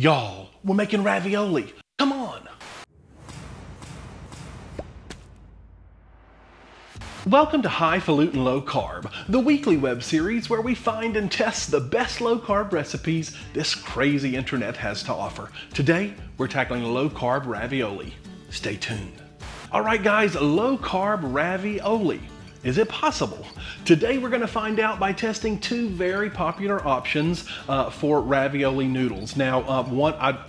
Y'all, we're making ravioli. Come on. Welcome to Highfalutin Low Carb, the weekly web series where we find and test the best low carb recipes this crazy internet has to offer. Today, we're tackling low carb ravioli. Stay tuned. All right, guys, low carb ravioli. Is it possible? Today we're going to find out by testing two very popular options for ravioli noodles. Now,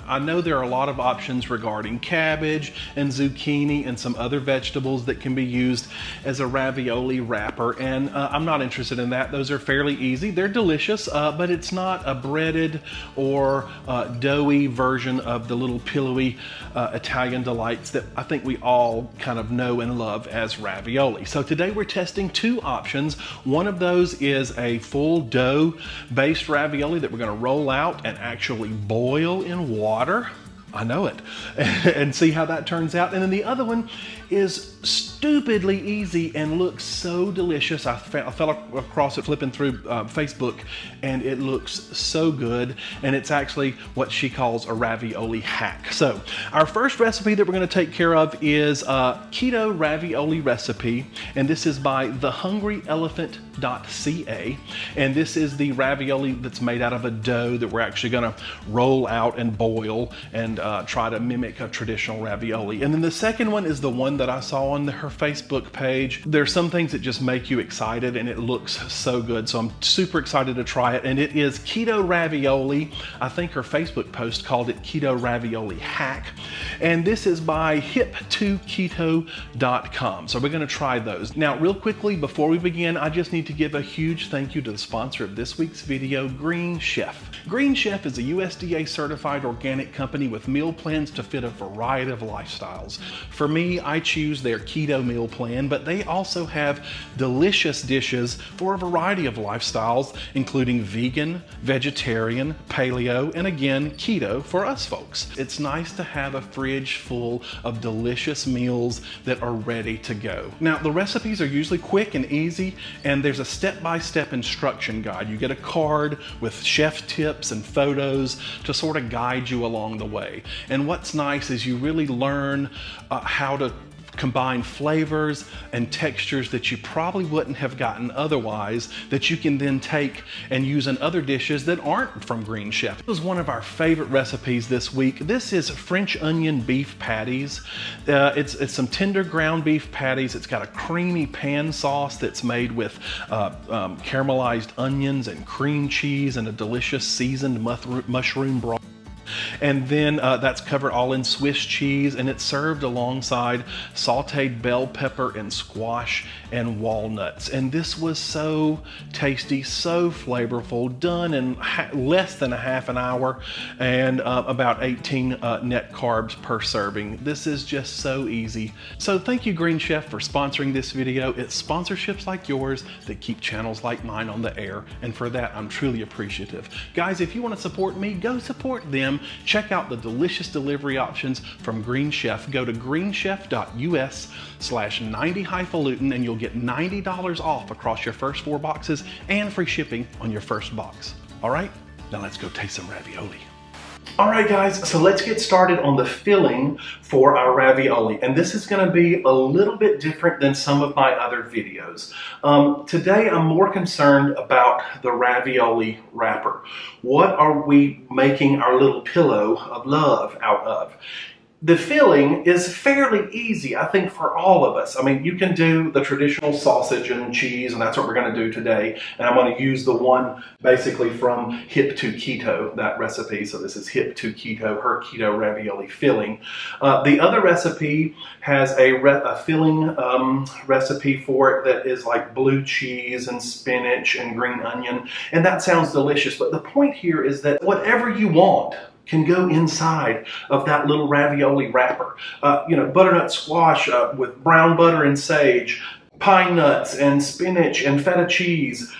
I know there are a lot of options regarding cabbage and zucchini and some other vegetables that can be used as a ravioli wrapper, and I'm not interested in that. Those are fairly easy. They're delicious, but it's not a breaded or doughy version of the little pillowy Italian delights that I think we all kind of know and love as ravioli. So today we're testing two options. One of those is a full dough based ravioli that we're going to roll out and actually boil in water. I know it. And see how that turns out. And then the other one is stupidly easy and looks so delicious. I fell across it flipping through Facebook, and it looks so good. And it's actually what she calls a ravioli hack. So our first recipe that we're going to take care of is a Keto Ravioli recipe. And this is by thehungryelephant.ca. And this is the ravioli that's made out of a dough that we're actually going to roll out and boil and try to mimic a traditional ravioli. And then the second one is the one that I saw on her Facebook page. There's some things that just make you excited, and it looks so good. So I'm super excited to try it. And it is keto ravioli. I think her Facebook post called it Keto Ravioli Hack. And this is by hip2keto.com. So we're going to try those. Now, real quickly, before we begin, I just need to give a huge thank you to the sponsor of this week's video, Green Chef. Green Chef is a USDA certified organic company with meal plans to fit a variety of lifestyles. For me, I choose their keto meal plan, but they also have delicious dishes for a variety of lifestyles, including vegan, vegetarian, paleo, and again, keto for us folks. It's nice to have a fridge full of delicious meals that are ready to go. Now, the recipes are usually quick and easy, and there's a step-by-step instruction guide. You get a card with chef tips and photos to sort of guide you along the way. And what's nice is you really learn how to combine flavors and textures that you probably wouldn't have gotten otherwise, that you can then take and use in other dishes that aren't from Green Chef. This is one of our favorite recipes this week. This is French onion beef patties. It's some tender ground beef patties. It's got a creamy pan sauce that's made with caramelized onions and cream cheese and a delicious seasoned mushroom broth. And then that's covered all in Swiss cheese, and it's served alongside sauteed bell pepper and squash and walnuts. And this was so tasty, so flavorful, done in less than a half an hour, and about 18 net carbs per serving. This is just so easy. So thank you, Green Chef, for sponsoring this video. It's sponsorships like yours that keep channels like mine on the air, and for that I'm truly appreciative. Guys, if you want to support me, go support them. Check out the delicious delivery options from Green Chef. Go to greenchef.us/90highfalutin and you'll get $90 off across your first 4 boxes and free shipping on your first box. All right, now let's go taste some ravioli. All right, guys, so let's get started on the filling for our ravioli. And this is going to be a little bit different than some of my other videos. Today, I'm more concerned about the ravioli wrapper. What are we making our little pillow of love out of? The filling is fairly easy, I think, for all of us. I mean, you can do the traditional sausage and cheese, and that's what we're going to do today. And I'm going to use the one basically from Hip2Keto, that recipe. So this is Hip2Keto, her keto ravioli filling. The other recipe has a filling recipe for it that is like blue cheese and spinach and green onion. And that sounds delicious. But the point here is that whatever you want can go inside of that little ravioli wrapper. You know, butternut squash with brown butter and sage, pine nuts and spinach and feta cheese,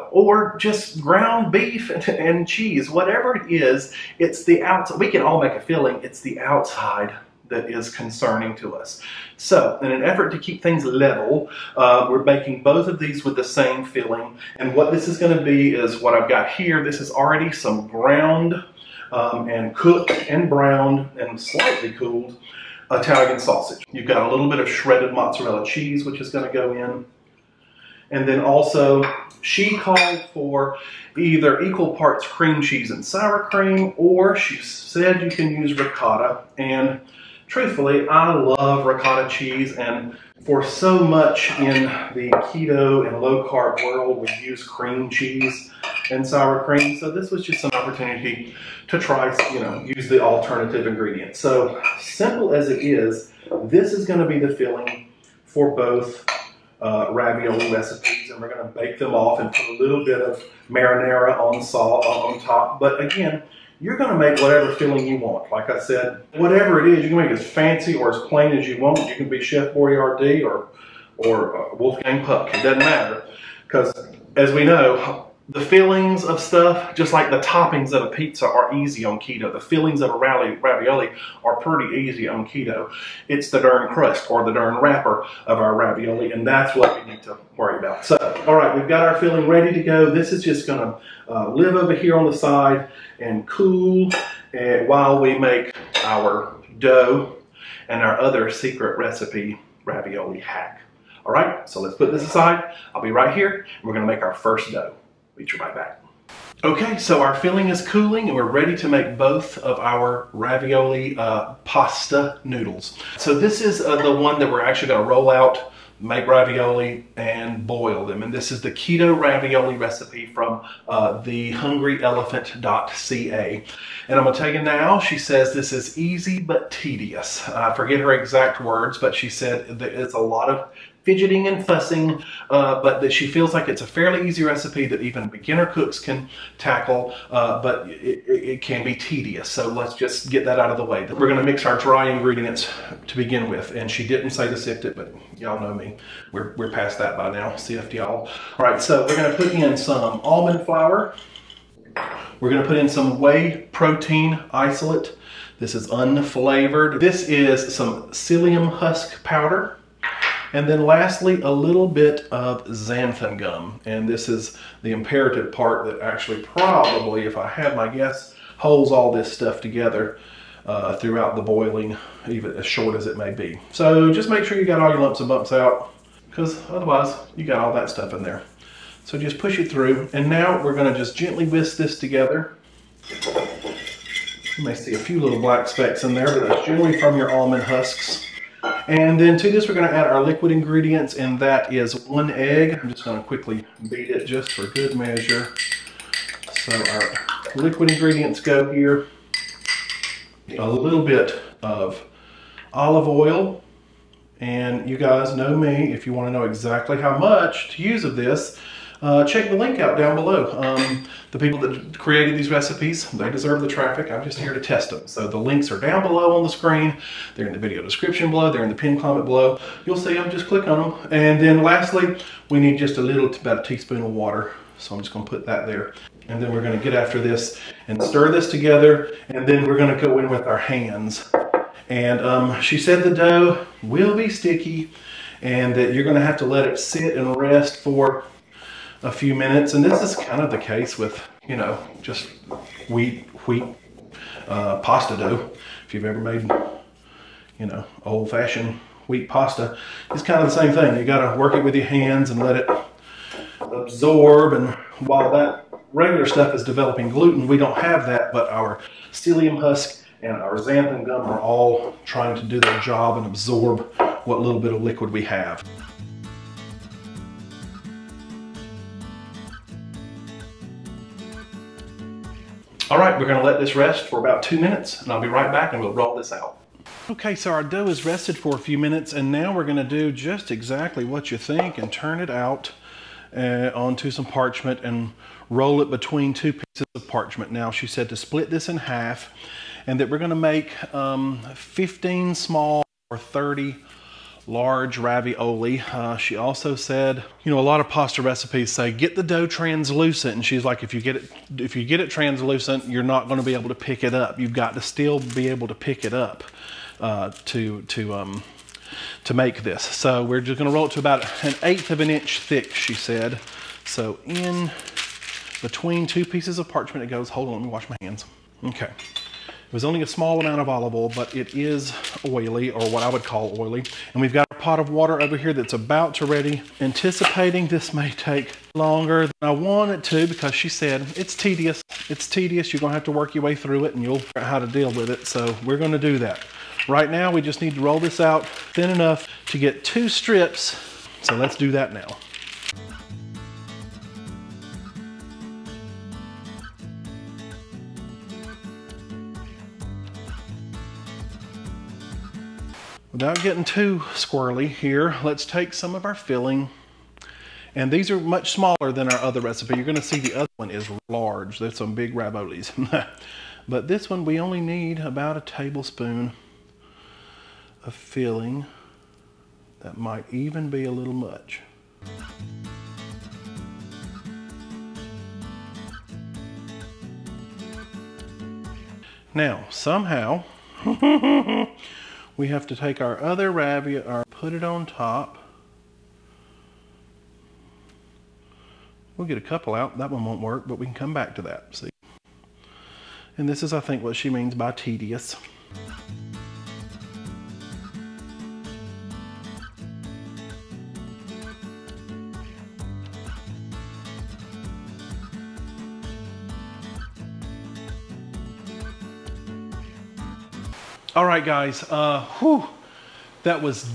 or just ground beef and cheese. Whatever it is, it's the outside. We can all make a filling. It's the outside that is concerning to us. So, in an effort to keep things level, we're making both of these with the same filling. And what this is going to be is what I've got here. This is already some ground and cooked and browned and slightly cooled Italian sausage. You've got a little bit of shredded mozzarella cheese, which is going to go in. And then also, she called for either equal parts cream cheese and sour cream, or she said you can use ricotta. And truthfully, I love ricotta cheese, and for so much in the keto and low carb world, we use cream cheese and sour cream. So this was just an opportunity to try, use the alternative ingredients. So simple as it is, this is going to be the filling for both ravioli recipes, and we're going to bake them off and put a little bit of marinara on top. But again, you're going to make whatever filling you want. Like I said, whatever it is, you can make it as fancy or as plain as you want. You can be Chef Boyardee or Wolfgang Puck. It doesn't matter, because as we know, the fillings of stuff, just like the toppings of a pizza, are easy on keto. The fillings of a ravioli are pretty easy on keto. It's the darn crust or the darn wrapper of our ravioli, and that's what we need to worry about. So, all right, we've got our filling ready to go. This is just going to live over here on the side and cool while we make our dough and our other secret recipe ravioli hack. All right, so let's put this aside. I'll be right here, and we're going to make our first dough. Meet you right back. Okay, so our filling is cooling and we're ready to make both of our ravioli pasta noodles. So this is the one that we're actually going to roll out, make ravioli, and boil them. And this is the Keto Ravioli recipe from thehungryelephant.ca. And I'm going to tell you now, she says this is easy but tedious. I forget her exact words, but she said that it's a lot of fidgeting and fussing, but that she feels like it's a fairly easy recipe that even beginner cooks can tackle, but it can be tedious. So let's just get that out of the way. We're going to mix our dry ingredients to begin with, and she didn't say to sift it, but y'all know me. We're past that by now. Sift, y'all. All right, so we're going to put in some almond flour. We're going to put in some whey protein isolate. This is unflavored. This is some psyllium husk powder. And then lastly, a little bit of xanthan gum. And this is the imperative part that actually probably, if I had my guess, holds all this stuff together throughout the boiling, even as short as it may be. So just make sure you got all your lumps and bumps out, because otherwise you got all that stuff in there. So just push it through. And now we're going to just gently whisk this together. You may see a few little black specks in there, but that's generally from your almond husks. And then to this, we're going to add our liquid ingredients, and that is 1 egg. I'm just going to quickly beat it just for good measure. So our liquid ingredients go here. A little bit of olive oil. And you guys know me, if you want to know exactly how much to use of this, check the link out down below. The people that created these recipes, they deserve the traffic. I'm just here to test them. So the links are down below on the screen. They're in the video description below. They're in the pinned comment below. You'll see them, just click on them. And then lastly, we need just about a teaspoon of water. So I'm just gonna put that there. And then we're gonna get after this and stir this together. And then we're gonna go in with our hands. And she said the dough will be sticky and that you're gonna have to let it sit and rest for a few minutes. And this is kind of the case with, just wheat pasta dough. If you've ever made, old-fashioned wheat pasta, it's kind of the same thing. You got to work it with your hands and let it absorb. And while that regular stuff is developing gluten, we don't have that, but our psyllium husk and our xanthan gum are all trying to do their job and absorb what little bit of liquid we have. All right, we're gonna let this rest for about 2 minutes, and I'll be right back and we'll roll this out. Okay, so our dough is rested for a few minutes, and now we're gonna do just exactly what you think and turn it out onto some parchment and roll it between 2 pieces of parchment. Now, she said to split this in half, and that we're gonna make 15 small or 30 large ravioli. She also said, a lot of pasta recipes say get the dough translucent, and she's like, if you get it translucent, you're not going to be able to pick it up. You've got to still be able to pick it up to make this. So we're just going to roll it to about 1/8 of an inch thick, she said. So in between 2 pieces of parchment it goes. Hold on, let me wash my hands. Okay. It was only a small amount of olive oil, but it is oily, or what I would call oily. And we've got a pot of water over here that's about to ready. Anticipating this may take longer than I want it to, because she said it's tedious. It's tedious. You're going to have to work your way through it, and you'll figure out how to deal with it. So we're going to do that. Right now, we just need to roll this out thin enough to get 2 strips. So let's do that now. Without getting too squirrely here, let's take some of our filling. And these are much smaller than our other recipe. You're going to see the other one is large. There's some big raviolis. But this one, we only need about a tablespoon of filling. That might even be a little much. Now, somehow, we have to take our other ravioli, or put it on top. We'll get a couple out. That one won't work, but we can come back to that. See? And this is, I think, what she means by tedious. All right, guys, that was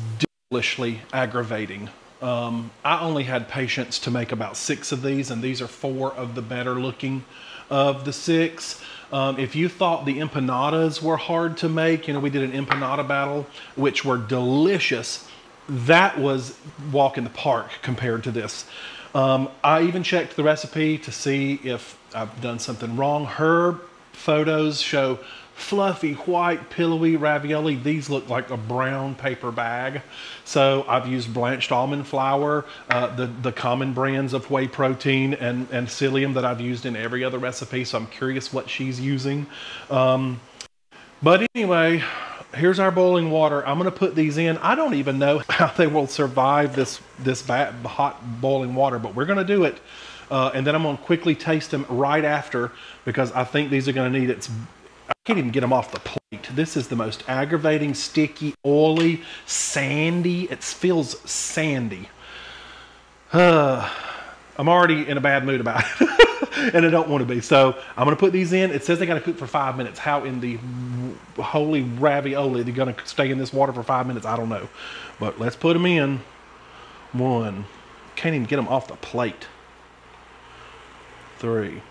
devilishly aggravating. I only had patience to make about 6 of these, and these are 4 of the better looking of the 6. If you thought the empanadas were hard to make, you know, we did an empanada battle, which were delicious. That was walk in the park compared to this. I even checked the recipe to see if I've done something wrong. Her photos show fluffy, white, pillowy ravioli. These look like a brown paper bag. So I've used blanched almond flour, the common brands of whey protein and psyllium that I've used in every other recipe. So I'm curious what she's using. But anyway, here's our boiling water. I'm going to put these in. I don't even know how they will survive this hot boiling water, but we're going to do it. And then I'm going to quickly taste them right after, because I think these are going to need it. I can't even get them off the plate. This is the most aggravating, sticky, oily, sandy. It feels sandy. I'm already in a bad mood about it, and I don't want to be. So I'm going to put these in. It says they got to cook for 5 minutes. How in the holy ravioli they're going to stay in this water for 5 minutes? I don't know. But let's put them in. 1. Can't even get them off the plate. 3.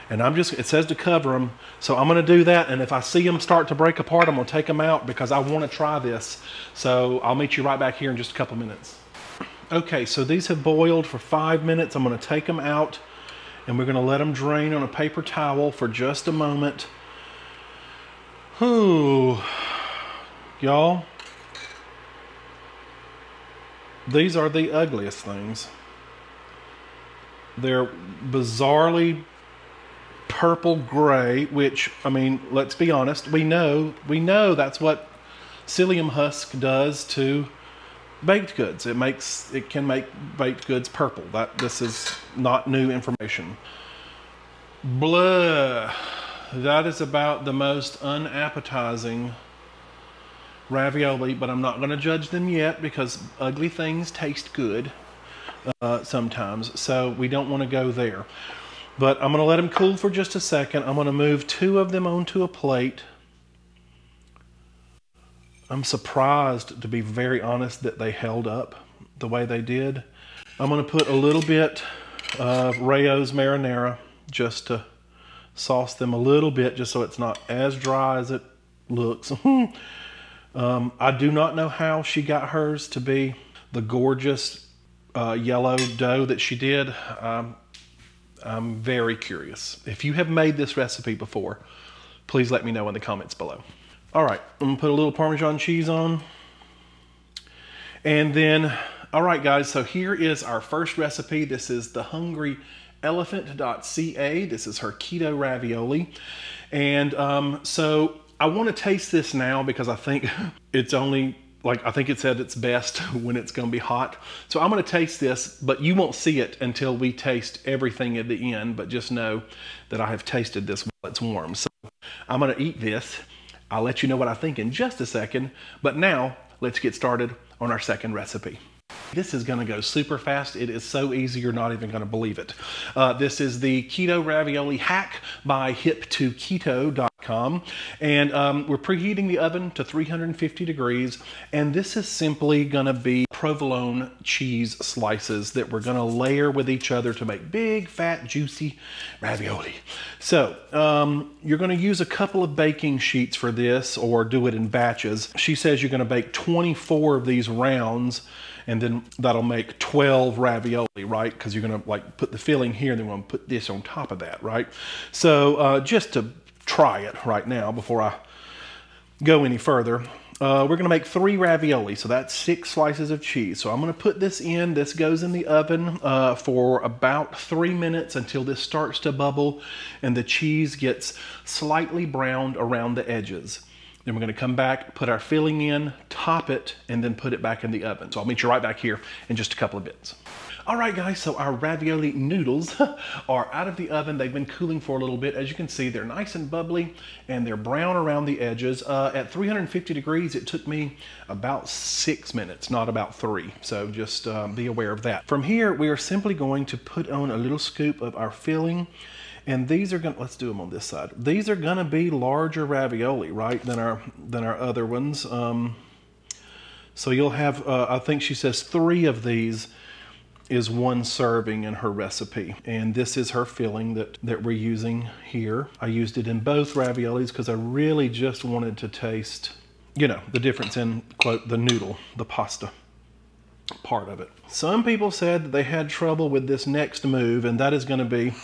And it says to cover them, so I'm going to do that. And if I see them start to break apart, I'm going to take them out because I want to try this. So I'll meet you right back here in just a couple minutes. Okay, so these have boiled for 5 minutes. I'm going to take them out, and we're going to let them drain on a paper towel for just a moment. Whew. Y'all, these are the ugliest things. They're bizarrely purple gray, which, I mean, let's be honest, we know that's what psyllium husk does to baked goods. It can make baked goods purple. This is not new information. Blah. That is about the most unappetizing ravioli, but I'm not going to judge them yet because ugly things taste good sometimes, so we don't want to go there. But I'm going to let them cool for just a second. I'm going to move 2 of them onto a plate. I'm surprised, to be very honest, that they held up the way they did. I'm going to put a little bit of Rayo's marinara just to sauce them a little bit, just so it's not as dry as it looks. I do not know how she got hers to be the gorgeous yellow dough that she did. I'm very curious. If you have made this recipe before, please let me know in the comments below. All right, I'm gonna put a little Parmesan cheese on. And then, all right guys, so here is our first recipe. This is the hungryelephant.ca. This is her keto ravioli. And so I wanna taste this now because I think it's only, I think it said it's best when it's gonna be hot. So I'm gonna taste this, but you won't see it until we taste everything at the end, but just know that I have tasted this while it's warm. So I'm gonna eat this. I'll let you know what I think in just a second, but now let's get started on our second recipe. This is gonna go super fast. It is so easy, you're not even gonna believe it. This is the Keto Ravioli Hack by hip2keto.com. And we're preheating the oven to 350 degrees. And this is simply gonna be provolone cheese slices that we're gonna layer with each other to make big, fat, juicy ravioli. So you're gonna use a couple of baking sheets for this, or do it in batches. She says you're gonna bake 24 of these rounds, and then that'll make 12 ravioli, right? Because you're gonna like put the filling here, and then we're gonna put this on top of that, right? So just to try it right now before I go any further, we're gonna make 3 ravioli, so that's 6 slices of cheese. So I'm gonna put this in. This goes in the oven for about 3 minutes until this starts to bubble and the cheese gets slightly browned around the edges. Then we're gonna come back, put our filling in, top it, and then put it back in the oven. So I'll meet you right back here in just a couple of bits. All right, guys, so our ravioli noodles are out of the oven. They've been cooling for a little bit. As you can see, they're nice and bubbly, and they're brown around the edges. At 350 degrees, it took me about 6 minutes, not about 3. So just be aware of that. From here, we are simply going to put on a little scoop of our filling. And these are gonna, let's do them on this side. These are gonna be larger ravioli, right, than our other ones. So you'll have, I think she says 3 of these is 1 serving in her recipe. And this is her filling that we're using here. I used it in both raviolis because I really just wanted to taste, you know, the difference in, quote, the noodle, the pasta part of it. Some people said that they had trouble with this next move, and that is gonna be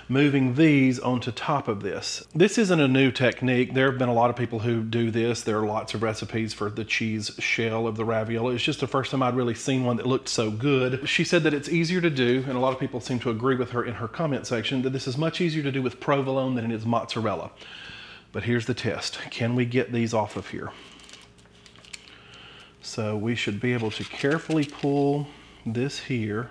moving these onto top of this. This isn't a new technique. There have been a lot of people who do this. There are lots of recipes for the cheese shell of the ravioli. It's just the first time I'd really seen one that looked so good. She said that it's easier to do, and a lot of people seem to agree with her in her comment section, that this is much easier to do with provolone than it is mozzarella. But here's the test. Can we get these off of here? So we should be able to carefully pull this here.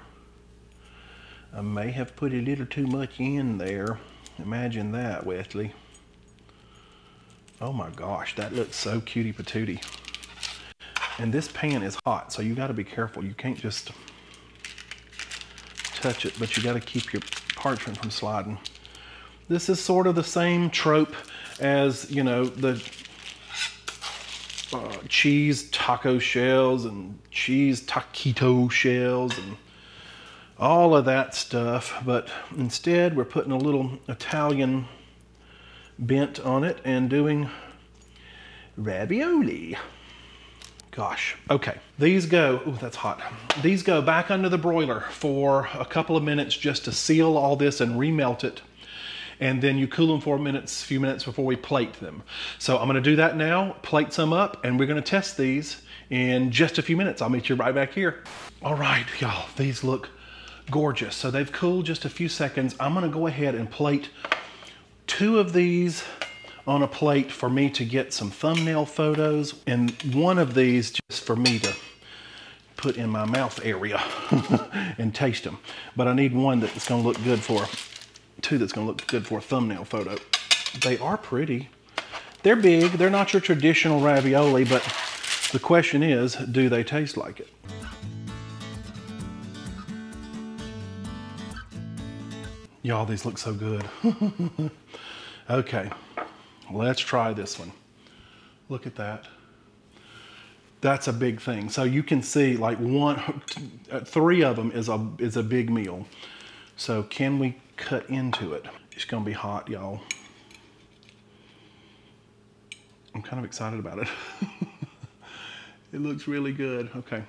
I may have put a little too much in there. Imagine that, Wesley. Oh my gosh, that looks so cutie patootie. And this pan is hot, so you gotta be careful. You can't just touch it, but you gotta keep your parchment from sliding. This is sort of the same trope as, you know, the cheese taco shells and cheese taquito shells and all of that stuff, but instead we're putting a little Italian bent on it and doing ravioli. Gosh, okay. These go, ooh, that's hot. These go back under the broiler for a couple of minutes just to seal all this and remelt it. And then you cool them for a few minutes before we plate them. So I'm gonna do that now, plate some up, and we're gonna test these in just a few minutes. I'll meet you right back here. All right, y'all, these look gorgeous. So they've cooled just a few seconds. I'm gonna go ahead and plate 2 of these on a plate for me to get some thumbnail photos, and 1 of these just for me to put in my mouth area and taste them. But I need 1 that's gonna look good for, 2 that's gonna look good for a thumbnail photo. They are pretty. They're big. They're not your traditional ravioli, but the question is, do they taste like it? Y'all, these look so good. Okay, let's try this one. Look at that. That's a big thing. So you can see like 3 of them is a big meal. So can we cut into it? It's gonna be hot, y'all. I'm kind of excited about it. It looks really good. Okay.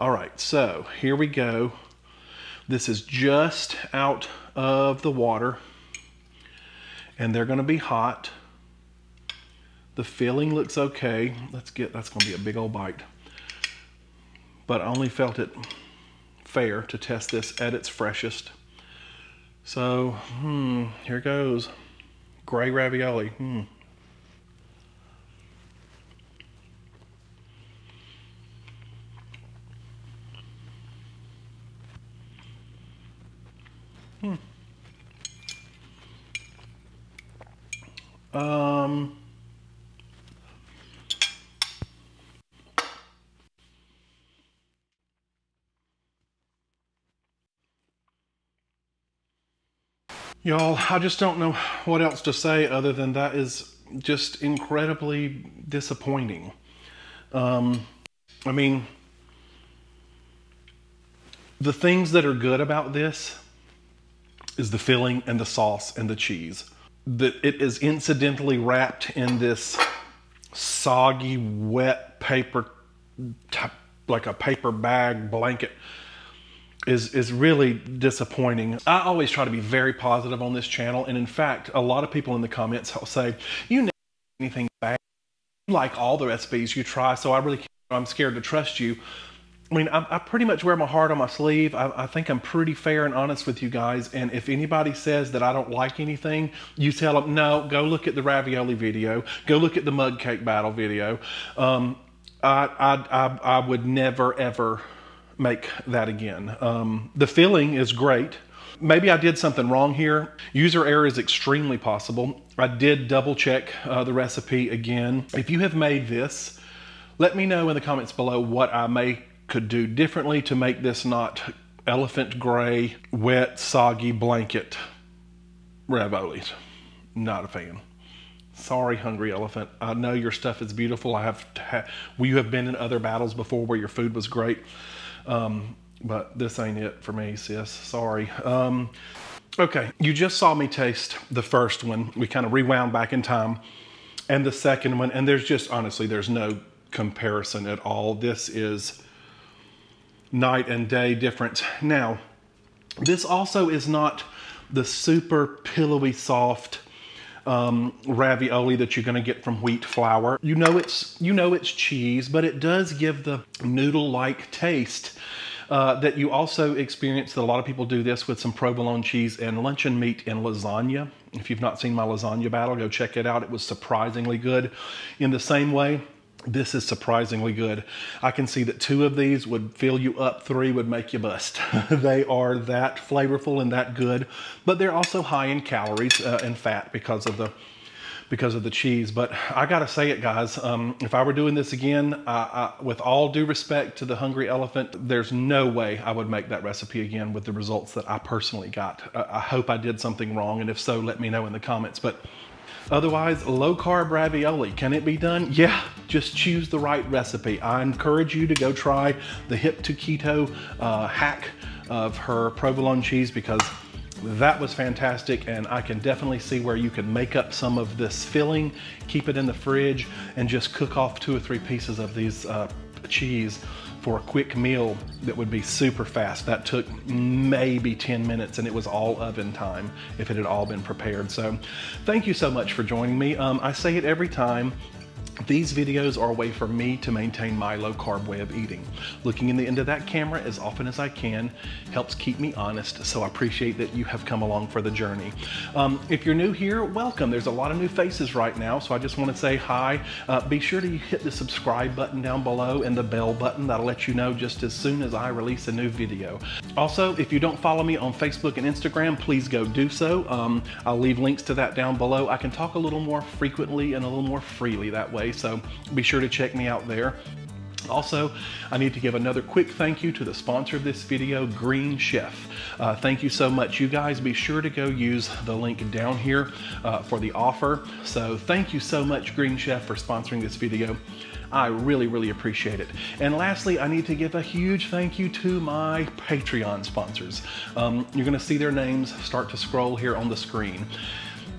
All right, so here we go. This is just out of the water, and they're gonna be hot. The filling looks okay. That's gonna be a big old bite. But I only felt it fair to test this at its freshest. So, here goes. Gray ravioli. Y'all, I just don't know what else to say other than that is just incredibly disappointing. I mean, the things that are good about this is the filling and the sauce and the cheese. That it is incidentally wrapped in this soggy, wet paper, like a paper bag blanket, is really disappointing. I always try to be very positive on this channel, and in fact, a lot of people in the comments will say, you never do anything bad. You like all the recipes you try, so I'm scared to trust you. I mean, I pretty much wear my heart on my sleeve. I think I'm pretty fair and honest with you guys, and if anybody says that I don't like anything, you tell them, no, go look at the ravioli video, go look at the mug cake battle video. I would never, ever make that again. The filling is great. Maybe I did something wrong here. User error is extremely possible. I did double check the recipe again. If you have made this, let me know in the comments below what I could do differently to make this not elephant gray, wet, soggy blanket raviolis. Not a fan. Sorry, Hungry Elephant. I know your stuff is beautiful. You have been in other battles before where your food was great. But this ain't it for me, sis. Sorry. Okay, you just saw me taste the first one. We kind of rewound back in time. And the second one, and there's just, honestly, there's no comparison at all. This is night and day difference. Now, this also is not the super pillowy soft ravioli that you're going to get from wheat flour. You know it's cheese, but it does give the noodle-like taste that you also experience. That a lot of people do this with some provolone cheese and luncheon meat in lasagna. If you've not seen my lasagna battle, go check it out. It was surprisingly good. In the same way, this is surprisingly good. I can see that 2 of these would fill you up, 3 would make you bust. They are that flavorful and that good, but they're also high in calories and fat because of the cheese. But I gotta say it, guys, if I were doing this again, with all due respect to the Hungry Elephant, there's no way I would make that recipe again with the results that I personally got. I hope I did something wrong, and if so, let me know in the comments. But otherwise, low carb ravioli, can it be done? Yeah, just choose the right recipe. I encourage you to go try the Hip to Keto hack of her provolone cheese, because that was fantastic, and I can definitely see where you can make up some of this filling, keep it in the fridge, and just cook off 2 or 3 pieces of these cheese for a quick meal that would be super fast. That took maybe 10 minutes, and it was all oven time if it had all been prepared. So thank you so much for joining me. I say it every time. These videos are a way for me to maintain my low carb way of eating. Looking into that camera as often as I can helps keep me honest, so I appreciate that you have come along for the journey. If you're new here, welcome. There's a lot of new faces right now, so I just want to say hi. Be sure to hit the subscribe button down below and the bell button. That'll let you know just as soon as I release a new video. Also, if you don't follow me on Facebook and Instagram, please go do so. I'll leave links to that down below. I can talk a little more frequently and a little more freely that way, so be sure to check me out there. Also, I need to give another quick thank you to the sponsor of this video, Green Chef. Thank you so much. You guys be sure to go use the link down here for the offer. So thank you so much, Green Chef, for sponsoring this video. I really, really appreciate it. And lastly, I need to give a huge thank you to my Patreon sponsors. You're gonna see their names start to scroll here on the screen.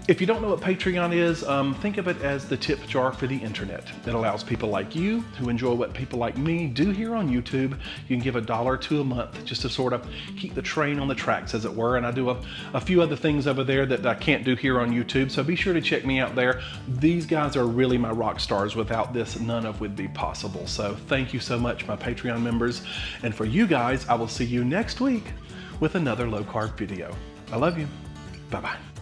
If you don't know what Patreon is, think of it as the tip jar for the internet. It allows people like you who enjoy what people like me do here on YouTube. You can give $1 or $2 a month just to sort of keep the train on the tracks, as it were. And I do a few other things over there that I can't do here on YouTube, so be sure to check me out there. These guys are really my rock stars. Without this, none of would be possible. So thank you so much, my Patreon members. And for you guys, I will see you next week with another low carb video. I love you. Bye-bye.